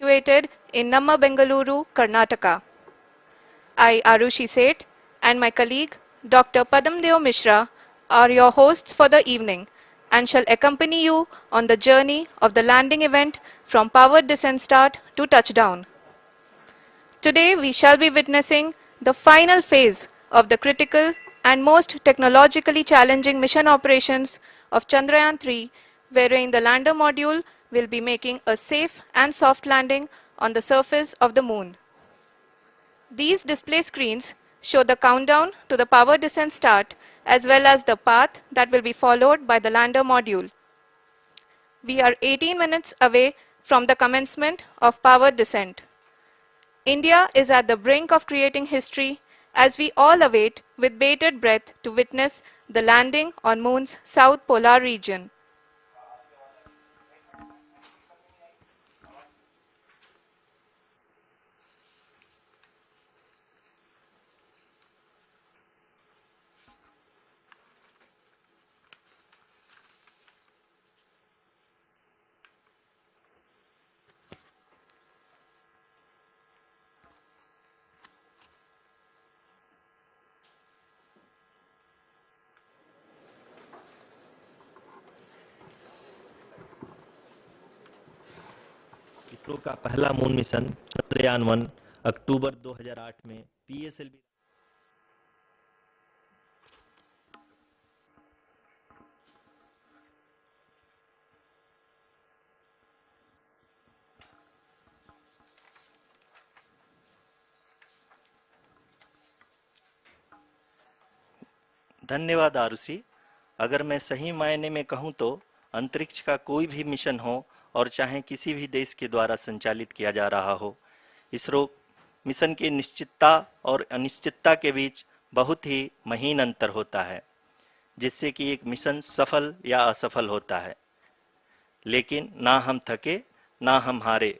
situated in Namma Bengaluru, Karnataka. I, Arushi Seth, and my colleague, Dr. Padamdeo Mishra, are your hosts for the evening and shall accompany you on the journey of the landing event from powered descent start to touchdown. Today, we shall be witnessing the final phase of the critical and most technologically challenging mission operations of Chandrayaan 3, wherein the lander module will be making a safe and soft landing on the surface of the moon. These display screens show the countdown to the power descent start as well as the path that will be followed by the lander module. We are 18 minutes away from the commencement of power descent. India is at the brink of creating history as we all await with bated breath to witness the landing on Moon's south polar region. ISRO का पहला moon mission Chandrayaan 1 अक्टूबर 2008 में PSLV धन्यवाद आरुषि। अगर मैं सही मायने में कहूं तो अंतरिक्ष का कोई भी मिशन हो और चाहे किसी भी देश के द्वारा संचालित किया जा रहा हो, इसरो मिशन की निश्चितता और अनिश्चितता के बीच बहुत ही महीन अंतर होता है, जिससे कि एक मिशन सफल या असफल होता है। लेकिन ना हम थके ना हम हारे।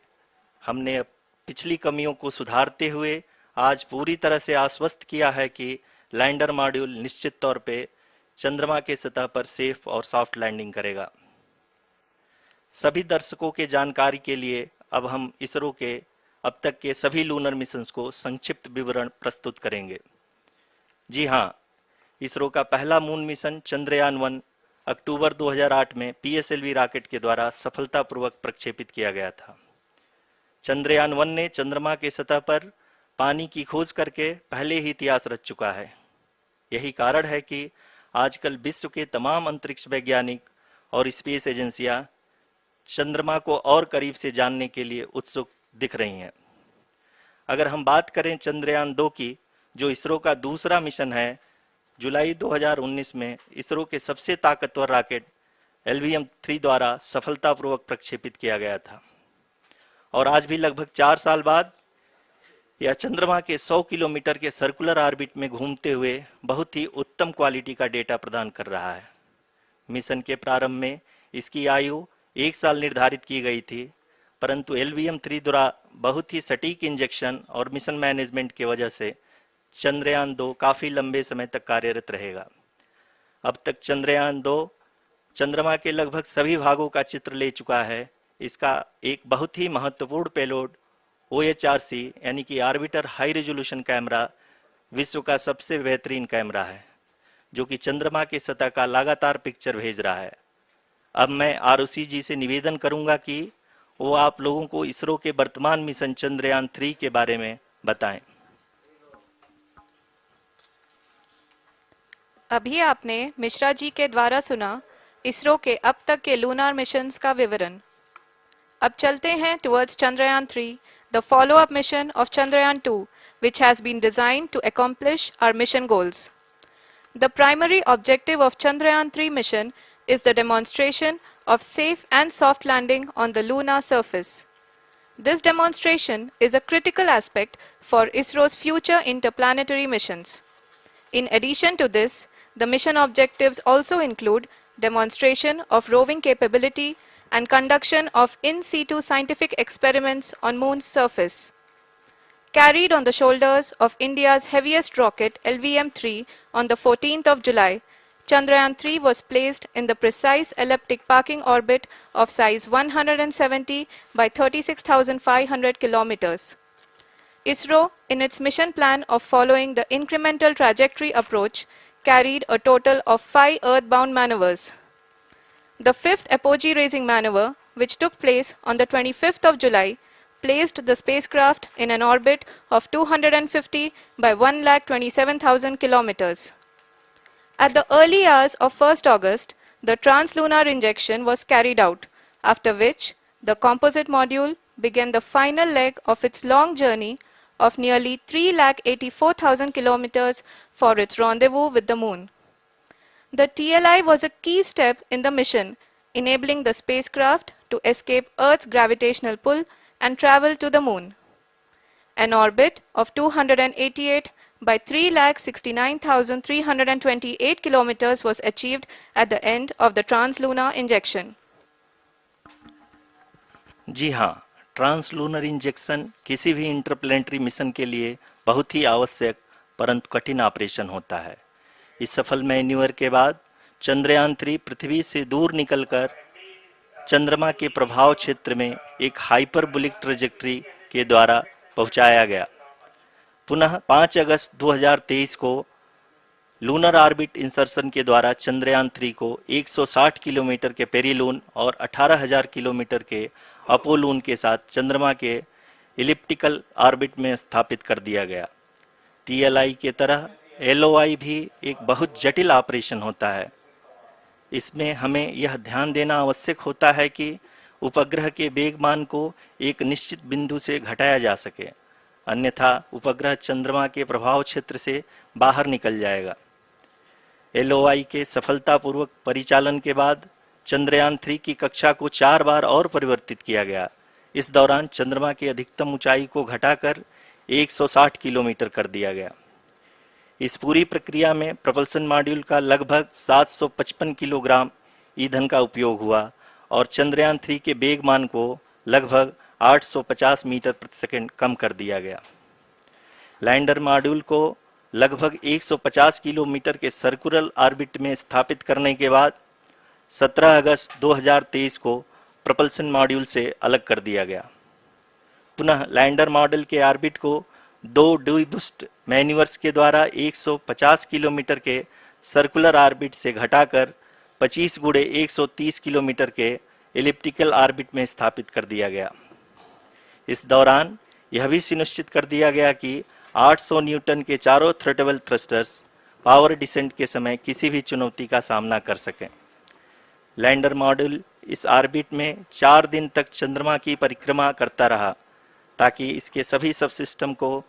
हमने पिछली कमियों को सुधारते हुए आज पूरी तरह से आश्वस्त किया है कि लैंडर मॉड्यूल निश्चित तौर पे चंद्रमा के सतह पर सेफ और सॉफ्ट लैंडिंग करेगा। सभी दर्शकों के जानकारी के लिए अब हम इसरो के अब तक के सभी लूनर मिशंस को संक्षिप्त विवरण प्रस्तुत करेंगे। जी हाँ, इसरो का पहला मून मिशन चंद्रयान 1 अक्टूबर 2008 में पीएसएलवी रॉकेट के द्वारा सफलतापूर्वक प्रक्षेपित किया गया था। चंद्रयान 1 ने चंद्रमा के सतह पर पानी की खोज करके पहले ही इतिहास रच चुका है। यही कारण है कि आजकल विश्व के तमाम अंतरिक्ष वैज्ञानिक और स्पेस एजेंसियां चंद्रमा को और करीब से जानने के लिए उत्सुक दिख रही हैं। अगर हम बात करें चंद्रयान 2 की, जो इसरो का दूसरा मिशन है, जुलाई 2019 में इसरो के सबसे ताकतवर रॉकेट LVM-3 द्वारा सफलतापूर्वक प्रक्षेपित किया गया था और आज भी लगभग 4 साल बाद यह चंद्रमा के 100 किलोमीटर के सर्कुलर ऑर्बिट में घूमते हुए बहुत ही उत्तम क्वालिटी का डेटा प्रदान कर रहा है। मिशन के प्रारंभ में इसकी आयु 1 साल निर्धारित की गई थी, परंतु LVM-3 द्वारा बहुत ही सटीक इंजेक्शन और मिशन मैनेजमेंट की वजह से चंद्रयान 2 काफी लंबे समय तक कार्यरत रहेगा। अब तक चंद्रयान 2 चंद्रमा के लगभग सभी भागों का चित्र ले चुका है। इसका एक बहुत ही महत्वपूर्ण पेलोड OHRC यानी कि ऑर्बिटर हाई रेजोल्यूशन कैमरा विश्व का सबसे बेहतरीन कैमरा है, जो कि चंद्रमा के सतह का लगातार पिक्चर भेज रहा है। अब मैं आरुषि जी से निवेदन करूंगा कि वो आप लोगों को इसरो के वर्तमान मिशन चंद्रयान 3 के बारे में बताएं। अभी आपने मिश्रा जी के द्वारा सुना इसरो के अब तक के लूनार मिशंस का विवरण। अब चलते हैं towards Chandrayaan 3, the follow-up mission of Chandrayaan 2, which has been designed to accomplish our mission goals. The primary objective of Chandrayaan 3 mission is the demonstration of safe and soft landing on the lunar surface. This demonstration is a critical aspect for ISRO's future interplanetary missions. In addition to this, the mission objectives also include demonstration of roving capability and conduction of in situ scientific experiments on Moon's surface. Carried on the shoulders of India's heaviest rocket LVM-3 on the 14th of July, Chandrayaan-3 was placed in the precise elliptic parking orbit of size 170 by 36,500 kilometers. ISRO, in its mission plan of following the incremental trajectory approach, carried a total of 5 earthbound maneuvers. The fifth apogee raising maneuver, which took place on the 25th of July, placed the spacecraft in an orbit of 250 by 1,27,000 kilometers. At the early hours of 1st August, the translunar injection was carried out, after which the composite module began the final leg of its long journey of nearly 3,84,000 kilometers for its rendezvous with the Moon. The TLI was a key step in the mission, enabling the spacecraft to escape Earth's gravitational pull and travel to the Moon. An orbit of 288 by 3,69,328 kilometers was achieved at the end of the translunar injection. जी हाँ, translunar injection किसी भी interplanetary mission के लिए बहुत ही आवश्यक परंतु कठिन operation होता है। इस सफल मैन्यूवर के बाद चंद्रयान-3 पृथ्वी से दूर निकलकर चंद्रमा के प्रभाव क्षेत्र में एक हाइपरबोलिक ट्रैजेक्टरी के द्वारा पहुंचाया गया। पुनः 5 अगस्त 2023 को लूनर ऑर्बिट इंसर्शन के द्वारा चंद्रयान-3 को 160 किलोमीटर के पेरीलून और 18,000 किलोमीटर के अपोलून के साथ चंद्रमा के इलिप्टिकल ऑर्बिट में स्थापित कर दिया गया। टीएलआई के तरह एलओआई भी एक बहुत जटिल ऑपरेशन होता है। इसमें हमें यह ध्यान देना आवश्यक होता है कि उपग्रह के वेगमान को एक निश्चित बिंदु से घटाया जा सके, अन्यथा उपग्रह चंद्रमा के प्रभाव क्षेत्र से बाहर निकल जाएगा। एलओआई के सफलतापूर्वक परिचालन के बाद चंद्रयान-3 की कक्षा को 4 बार और परिवर्तित किया गया। इस दौरान चंद्रमा की अधिकतम ऊंचाई को घटाकर 160 किलोमीटर कर दिया गया। इस पूरी प्रक्रिया में प्रपल्सन मॉड्यूल का लगभग 755 किलोग्राम ईंधन का उपयोग हुआ और चंद्रयान-3 के वेगमान को लगभग 850 मीटर प्रति सेकंड कम कर दिया गया। लैंडर मॉड्यूल को लगभग 150 किलोमीटर के सर्कुलर ऑर्बिट में स्थापित करने के बाद 17 अगस्त 2023 को प्रपल्सन मॉड्यूल से अलग कर दिया गया। पुनः लैंडर मॉड्यूल के ऑर्बिट को 2 डीबूस्ट मैन्यूवर्स के द्वारा 150 किलोमीटर के सर्कुलर ऑर्बिट से घटाकर 25 गुणे 130 किलोमीटर के एलिप्टिकल ऑर्बिट में स्थापित कर दिया गया। इस दौरान यह भी सुनिश्चित कर दिया गया कि 800 न्यूटन के चारों थ्रटेबल थ्रस्टर्स पावर डिसेंट के समय किसी भी चुनौती का सामना कर सकें। लैंडर मॉड्यूल इस ऑर्बिट में 4 दिन तक चंद्रमा की परिक्रमा करता रहा ताकि इसके सभी सबसिस्टम को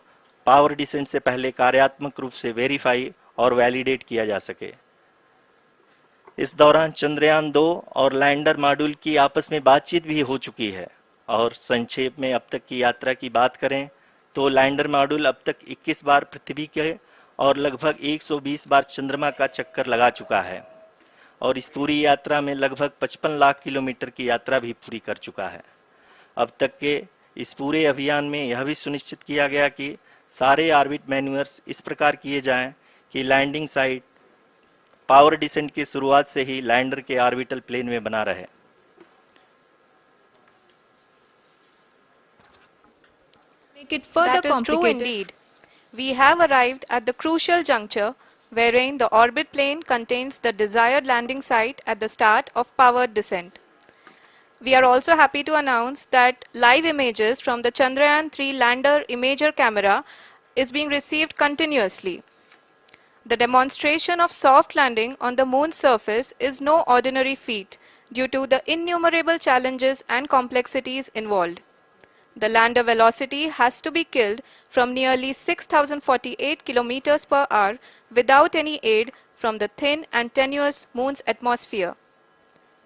पावर डिसेंट से पहले कार्यात्मक रूप से वेरीफाई और वैलिडेट किया जा सके। इस दौरान चंद्रयान-2 और लैंडर मॉड्यूल की आपस में बातचीत भी हो चुकी है। और संक्षेप में अब तक की यात्रा की बात करें तो लैंडर मॉड्यूल अब तक 21 बार पृथ्वी के और लगभग 120 बार चंद्रमा का चक्कर लगा चुका है और इस पूरी यात्रा में लगभग 55 लाख किलोमीटर की यात्रा भी पूरी कर चुका है। अब तक के इस पूरे अभियान में यह भी सुनिश्चित किया गया कि सारे ऑर्बिट मैन्यूवर्स इस प्रकार किए जाएं कि लैंडिंग साइट पावर डिसेंट की शुरुआत से ही लैंडर के ऑर्बिटल प्लेन में बना रहे। Make it further That is true complicated. indeed. We have arrived at the crucial juncture wherein the orbit plane contains the desired landing site at the start of powered descent. We are also happy to announce that live images from the Chandrayaan-3 lander imager camera is being received continuously. The demonstration of soft landing on the moon's surface is no ordinary feat due to the innumerable challenges and complexities involved. The lander velocity has to be killed from nearly 6,048 kilometers per hour without any aid from the thin and tenuous moon's atmosphere.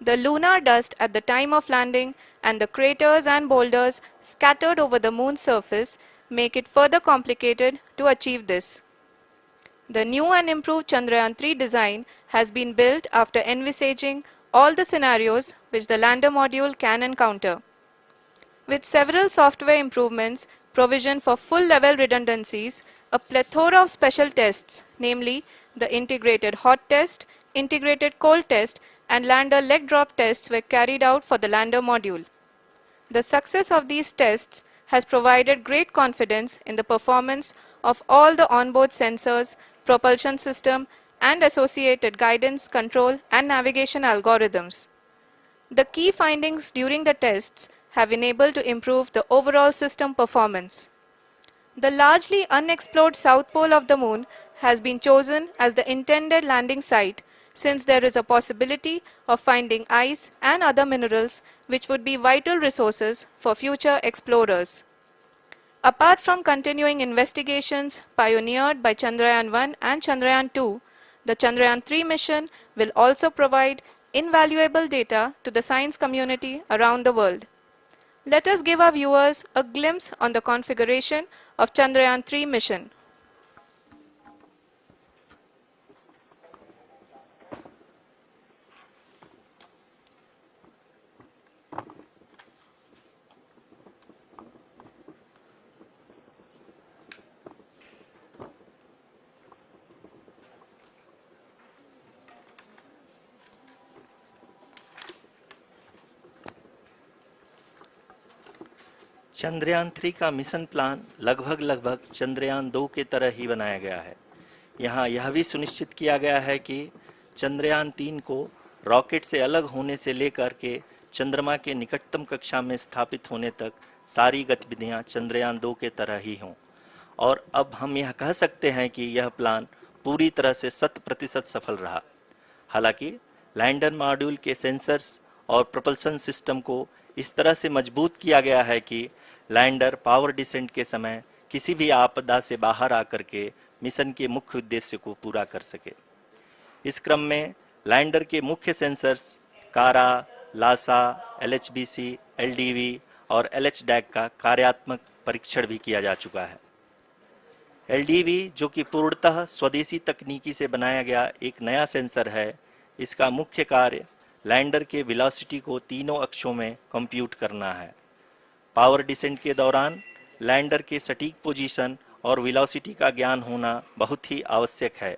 The lunar dust at the time of landing and the craters and boulders scattered over the moon's surface make it further complicated to achieve this. The new and improved Chandrayaan-3 design has been built after envisaging all the scenarios which the lander module can encounter. With several software improvements, provision for full-level redundancies, a plethora of special tests, namely the integrated hot test, integrated cold test, and lander leg drop tests were carried out for the lander module. The success of these tests has provided great confidence in the performance of all the onboard sensors, propulsion system, and associated guidance, control, and navigation algorithms. The key findings during the tests have enabled to improve the overall system performance. The largely unexplored south pole of the moon has been chosen as the intended landing site since there is a possibility of finding ice and other minerals which would be vital resources for future explorers. Apart from continuing investigations pioneered by Chandrayaan-1 and Chandrayaan-2, the Chandrayaan-3 mission will also provide invaluable data to the science community around the world. Let us give our viewers a glimpse on the configuration of Chandrayaan-3 mission. Chandrayaan 3 का mission plan लगभग चंद्रयान 2 के तरह ही बनाया गया है। यहाँ यह भी सुनिश्चित किया गया है कि चंद्रयान 3 को रॉकेट से अलग होने से लेकर के चंद्रमा के निकटतम कक्षा में स्थापित होने तक सारी गतिविधियां चंद्रयान 2 के तरह ही हों। और अब हम यह कह सकते हैं कि यह प्लान पूरी तरह से 100% सफल रहा। हालांकि लैंडर मॉड्यूल के सेंसर्स और प्रोपल्शन सिस्टम को इस तरह से मजबूत किया गया है कि लैंडर पावर डिसेंट के समय किसी भी आपदा से बाहर आकर के मिशन के मुख्य उद्देश्य को पूरा कर सके। इस क्रम में लैंडर के मुख्य सेंसर्स कारा, लासा, LHBC, LDV और LHDAC का कार्यात्मक परीक्षण भी किया जा चुका है। LDV जो कि पूर्णतः स्वदेशी तकनीकी से बनाया गया एक नया सेंसर है, इसका मुख्य कार्य लैंडर के वेलोसिटी को तीनों अक्षों में कंप्यूट करना है। पावर डिसेंट के दौरान लैंडर के सटीक पोजीशन और वेलोसिटी का ज्ञान होना बहुत ही आवश्यक है।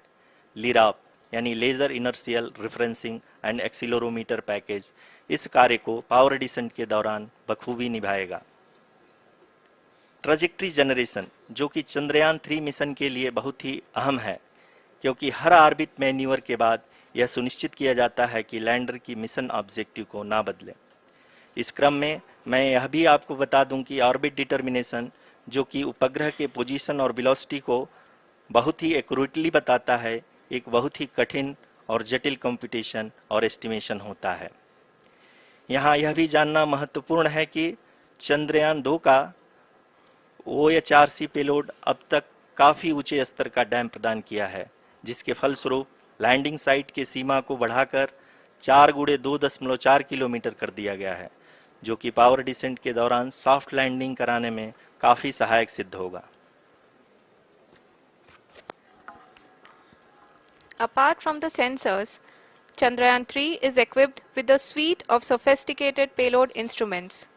लिराप यानी laser inertial referencing and accelerometer package इस कार्य को पावर डिसेंट के दौरान बखूबी निभाएगा। ट्रैजेक्टरी जनरेशन जो कि चंद्रयान 3 मिशन के लिए बहुत ही अहम है, क्योंकि हर ऑर्बिट मैन्यूवर के बाद यह सुनिश्चित किया जाता है कि लैंडर की मिशन ऑब्जेक्टिव को ना बदले। इस क्रम में मैं यह भी आपको बता दूं कि ऑर्बिट डिटर्मिनेशन जो कि उपग्रह के पोजीशन और वेलोसिटी को बहुत ही एक्यूरेटली बताता है, एक बहुत ही कठिन और जटिल कंप्यूटेशन और एस्टिमेशन होता है। यहाँ यह भी जानना महत्वपूर्ण है कि चंद्रयान 2 का OHRC पेलोड अब तक काफ़ी ऊंचे स्तर का डैम प्रदान किया है, जिसके फलस्वरूप लैंडिंग साइट के सीमा को बढ़ाकर 4 × 2.4 किलोमीटर कर दिया गया है, जो कि पावर डिसेंट के दौरान सॉफ्ट लैंडिंग कराने में काफ़ी सहायक सिद्ध होगा। Apart from the sensors, Chandrayaan-3 is equipped with a suite of sophisticated payload instruments.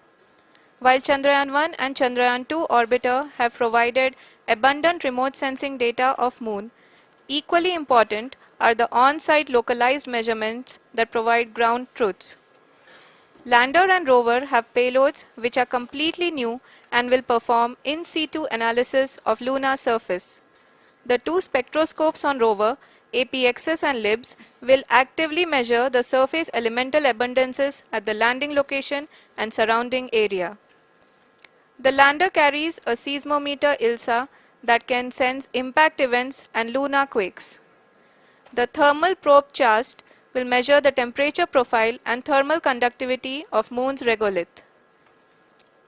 While Chandrayaan-1 and Chandrayaan-2 orbiter have provided abundant remote sensing data of Moon, equally important are the on-site localized measurements that provide ground truths. Lander and rover have payloads which are completely new and will perform in situ analysis of lunar surface. The two spectroscopes on rover, APXS and LIBS, will actively measure the surface elemental abundances at the landing location and surrounding area. The lander carries a seismometer ILSA that can sense impact events and lunar quakes. The thermal probe CHAST will measure the temperature profile and thermal conductivity of Moon's regolith.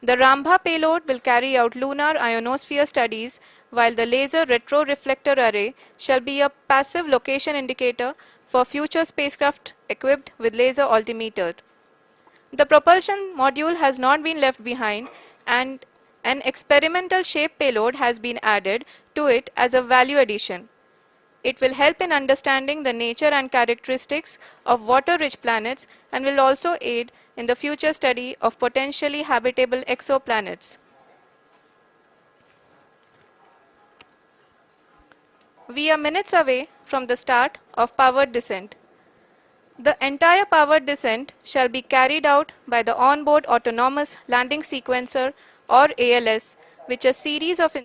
The Rambha payload will carry out lunar ionosphere studies, while the laser retroreflector array shall be a passive location indicator for future spacecraft equipped with laser altimeter. The propulsion module has not been left behind, and an experimental shape payload has been added to it as a value addition. It will help in understanding the nature and characteristics of water-rich planets and will also aid in the future study of potentially habitable exoplanets. We are minutes away from the start of powered descent. The entire powered descent shall be carried out by the onboard autonomous landing sequencer or ALS, which is a series of